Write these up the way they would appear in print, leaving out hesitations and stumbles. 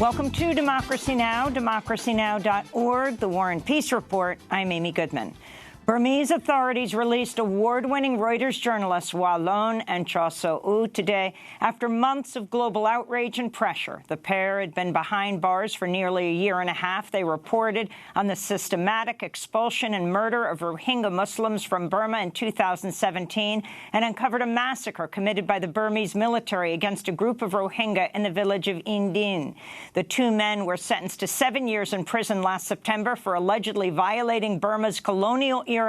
Welcome to Democracy Now!, democracynow.org, The War and Peace Report. I'm Amy Goodman. Burmese authorities released award-winning Reuters journalists Wallon and Chaw So-u today after months of global outrage and pressure. The pair had been behind bars for nearly a year and a half. They reported on the systematic expulsion and murder of Rohingya Muslims from Burma in 2017 and uncovered a massacre committed by the Burmese military against a group of Rohingya in the village of Indin. The two men were sentenced to 7 years in prison last September for allegedly violating Burma's colonial-era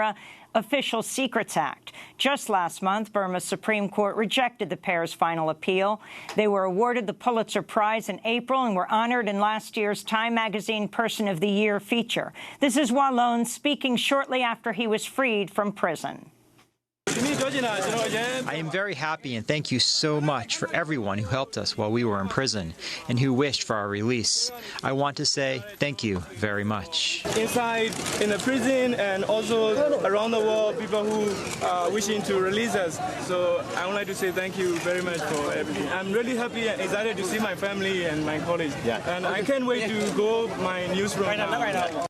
Official Secrets Act. Just last month, Burma's Supreme Court rejected the pair's final appeal. They were awarded the Pulitzer Prize in April and were honored in last year's Time Magazine Person of the Year feature. This is Wallon speaking shortly after he was freed from prison. I am very happy and thank you so much for everyone who helped us while we were in prison and who wished for our release. I want to say thank you very much. Inside in the prison and also around the world, people who are wishing to release us. So I would like to say thank you very much for everything. I'm really happy and excited to see my family and my colleagues. And I can't wait to go my newsroom now.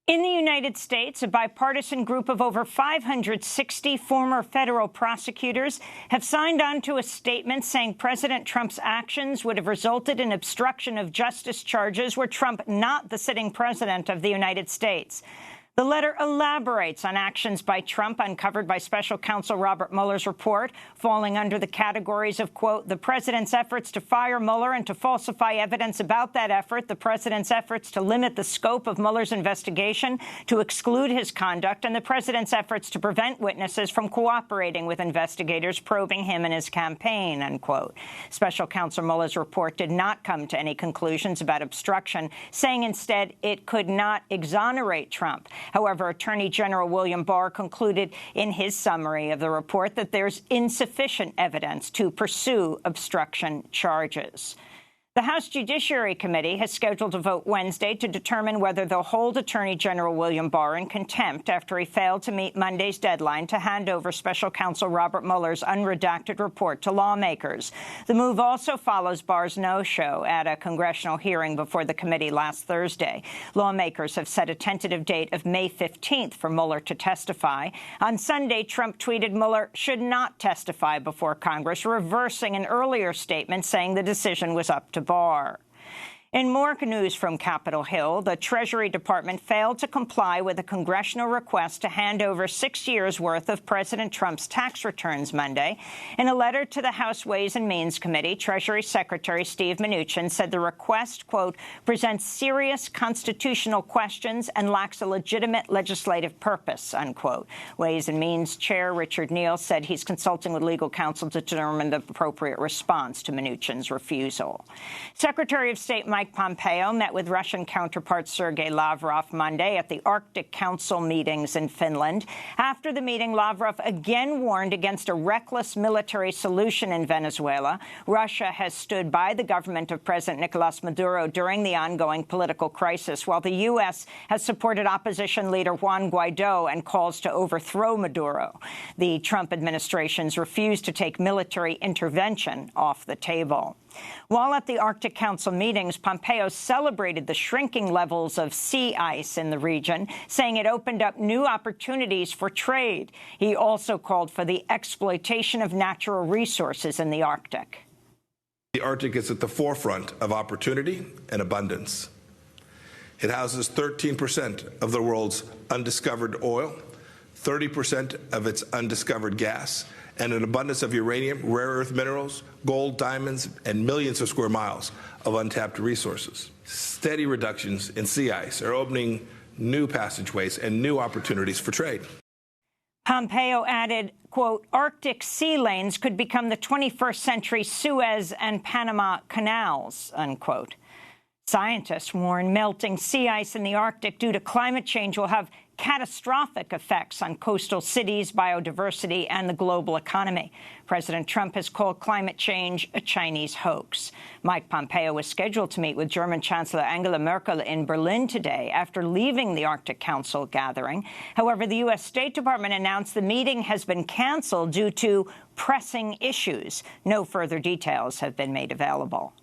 In the United States, a bipartisan group of over 560 former federal prosecutors have signed on to a statement saying President Trump's actions would have resulted in obstruction of justice charges were Trump not the sitting president of the United States. The letter elaborates on actions by Trump uncovered by special counsel Robert Mueller's report, falling under the categories of, quote, the president's efforts to fire Mueller and to falsify evidence about that effort, the president's efforts to limit the scope of Mueller's investigation, to exclude his conduct, and the president's efforts to prevent witnesses from cooperating with investigators probing him and his campaign, unquote. Special counsel Mueller's report did not come to any conclusions about obstruction, saying instead it could not exonerate Trump. However, Attorney General William Barr concluded in his summary of the report that there's insufficient evidence to pursue obstruction charges. The House Judiciary Committee has scheduled a vote Wednesday to determine whether they'll hold Attorney General William Barr in contempt after he failed to meet Monday's deadline to hand over special counsel Robert Mueller's unredacted report to lawmakers. The move also follows Barr's no-show at a congressional hearing before the committee last Thursday. Lawmakers have set a tentative date of May 15th for Mueller to testify. On Sunday, Trump tweeted Mueller should not testify before Congress, reversing an earlier statement saying the decision was up to Barr. In more news from Capitol Hill, the Treasury Department failed to comply with a congressional request to hand over 6 years' worth of President Trump's tax returns Monday. In a letter to the House Ways and Means Committee, Treasury Secretary Steve Mnuchin said the request, quote, presents serious constitutional questions and lacks a legitimate legislative purpose, unquote. Ways and Means Chair Richard Neal said he's consulting with legal counsel to determine the appropriate response to Mnuchin's refusal. Secretary of State Mike Pompeo met with Russian counterpart Sergei Lavrov Monday at the Arctic Council meetings in Finland. After the meeting, Lavrov again warned against a reckless military solution in Venezuela. Russia has stood by the government of President Nicolas Maduro during the ongoing political crisis, while the U.S. has supported opposition leader Juan Guaido and calls to overthrow Maduro. The Trump administration's refused to take military intervention off the table. While at the Arctic Council meetings, Pompeo celebrated the shrinking levels of sea ice in the region, saying it opened up new opportunities for trade. He also called for the exploitation of natural resources in the Arctic. The Arctic is at the forefront of opportunity and abundance. It houses 13% of the world's undiscovered oil, 30% of its undiscovered gas, and an abundance of uranium, rare earth minerals, gold, diamonds, and millions of square miles of untapped resources. Steady reductions in sea ice are opening new passageways and new opportunities for trade. Pompeo added, quote, Arctic sea lanes could become the 21st century Suez and Panama canals, unquote. Scientists warn melting sea ice in the Arctic due to climate change will have catastrophic effects on coastal cities, biodiversity, and the global economy. President Trump has called climate change a Chinese hoax. Mike Pompeo was scheduled to meet with German Chancellor Angela Merkel in Berlin today after leaving the Arctic Council gathering. However, the U.S. State Department announced the meeting has been canceled due to pressing issues. No further details have been made available.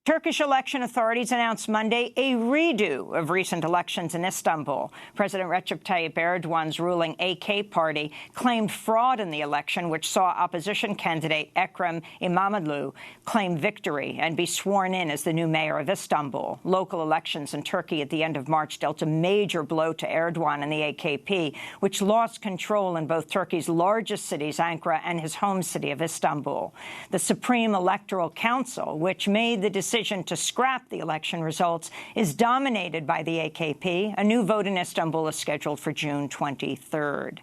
Turkish election authorities announced Monday a redo of recent elections in Istanbul. President Recep Tayyip Erdogan's ruling AK party claimed fraud in the election, which saw opposition candidate Ekrem İmamoğlu claim victory and be sworn in as the new mayor of Istanbul. Local elections in Turkey at the end of March dealt a major blow to Erdogan and the AKP, which lost control in both Turkey's largest cities, Ankara, and his home city of Istanbul. The Supreme Electoral Council, which made the decision to scrap the election results, is dominated by the AKP. A new vote in Istanbul is scheduled for June 23rd.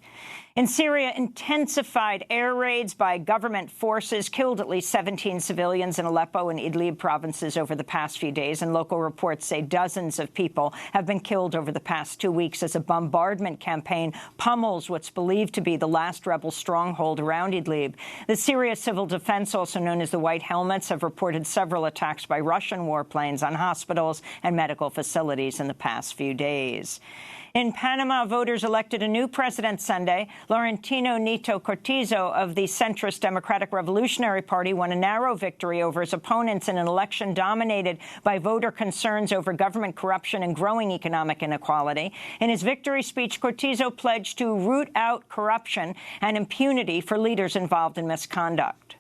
In Syria, intensified air raids by government forces killed at least 17 civilians in Aleppo and Idlib provinces over the past few days, and local reports say dozens of people have been killed over the past 2 weeks as a bombardment campaign pummels what's believed to be the last rebel stronghold around Idlib. The Syria Civil Defense, also known as the White Helmets, have reported several attacks by Russian warplanes on hospitals and medical facilities in the past few days. In Panama, voters elected a new president Sunday. Laurentino Nito Cortizo of the centrist Democratic Revolutionary Party won a narrow victory over his opponents in an election dominated by voter concerns over government corruption and growing economic inequality. In his victory speech, Cortizo pledged to root out corruption and impunity for leaders involved in misconduct.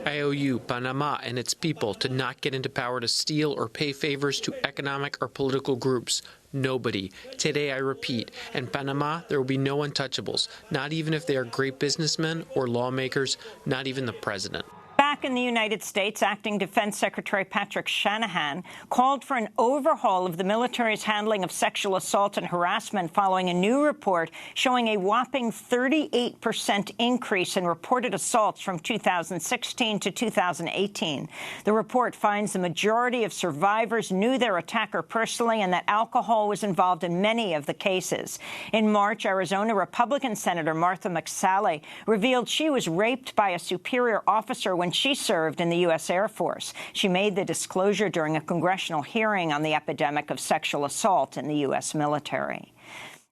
I owe you, Panama, and its people to not get into power to steal or pay favors to economic or political groups. Nobody. Today, I repeat, in Panama, there will be no untouchables, not even if they are great businessmen or lawmakers, not even the president. Back in the United States, Acting Defense Secretary Patrick Shanahan called for an overhaul of the military's handling of sexual assault and harassment following a new report showing a whopping 38% increase in reported assaults from 2016 to 2018. The report finds the majority of survivors knew their attacker personally and that alcohol was involved in many of the cases. In March, Arizona Republican Senator Martha McSally revealed she was raped by a superior officer when she served in the U.S. Air Force. She made the disclosure during a congressional hearing on the epidemic of sexual assault in the U.S. military.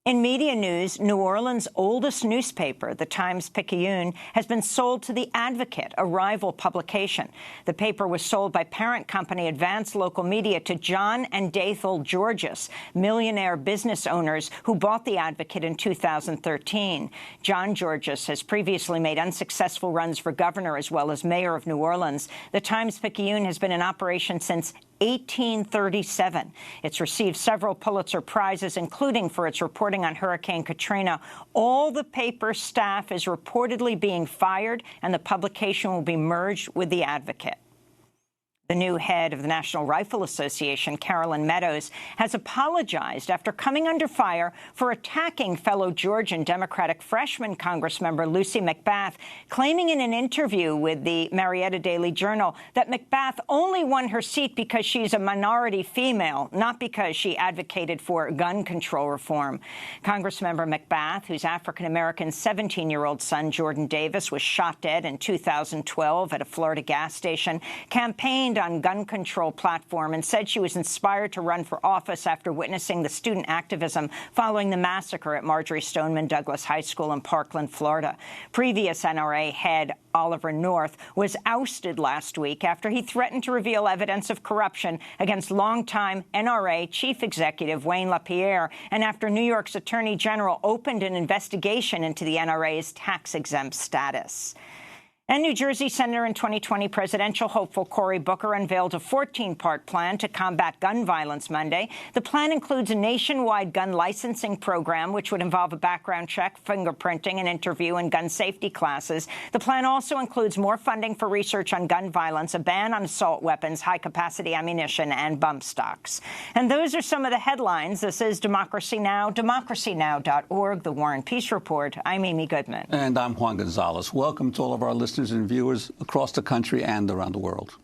In media news, New Orleans' oldest newspaper, the Times-Picayune, has been sold to The Advocate, a rival publication. The paper was sold by parent company Advance Local Media to John and Dathel Georges, millionaire business owners who bought The Advocate in 2013. John Georges has previously made unsuccessful runs for governor as well as mayor of New Orleans. The Times-Picayune has been in operation since 1837. It's received several Pulitzer Prizes, including for its reporting on Hurricane Katrina. All the paper's staff is reportedly being fired, and the publication will be merged with The Advocate. The new head of the National Rifle Association, Carolyn Meadows, has apologized after coming under fire for attacking fellow Georgian Democratic freshman Congressmember Lucy McBath, claiming in an interview with the Marietta Daily Journal that McBath only won her seat because she's a minority female, not because she advocated for gun control reform. Congressmember McBath, whose African-American 17-year-old son, Jordan Davis, was shot dead in 2012 at a Florida gas station, campaigned on gun control platform and said she was inspired to run for office after witnessing the student activism following the massacre at Marjorie Stoneman Douglas High School in Parkland, Florida. Previous NRA head Oliver North was ousted last week after he threatened to reveal evidence of corruption against longtime NRA chief executive Wayne LaPierre, and after New York's Attorney General opened an investigation into the NRA's tax-exempt status. And New Jersey Senator and 2020 presidential hopeful Cory Booker unveiled a 14-part plan to combat gun violence Monday. The plan includes a nationwide gun licensing program, which would involve a background check, fingerprinting, an interview, and gun safety classes. The plan also includes more funding for research on gun violence, a ban on assault weapons, high-capacity ammunition, and bump stocks. And those are some of the headlines. This is Democracy Now!, democracynow.org, The War and Peace Report. I'm Amy Goodman. And I'm Juan Gonzalez. Welcome to all of our listeners and viewers across the country and around the world.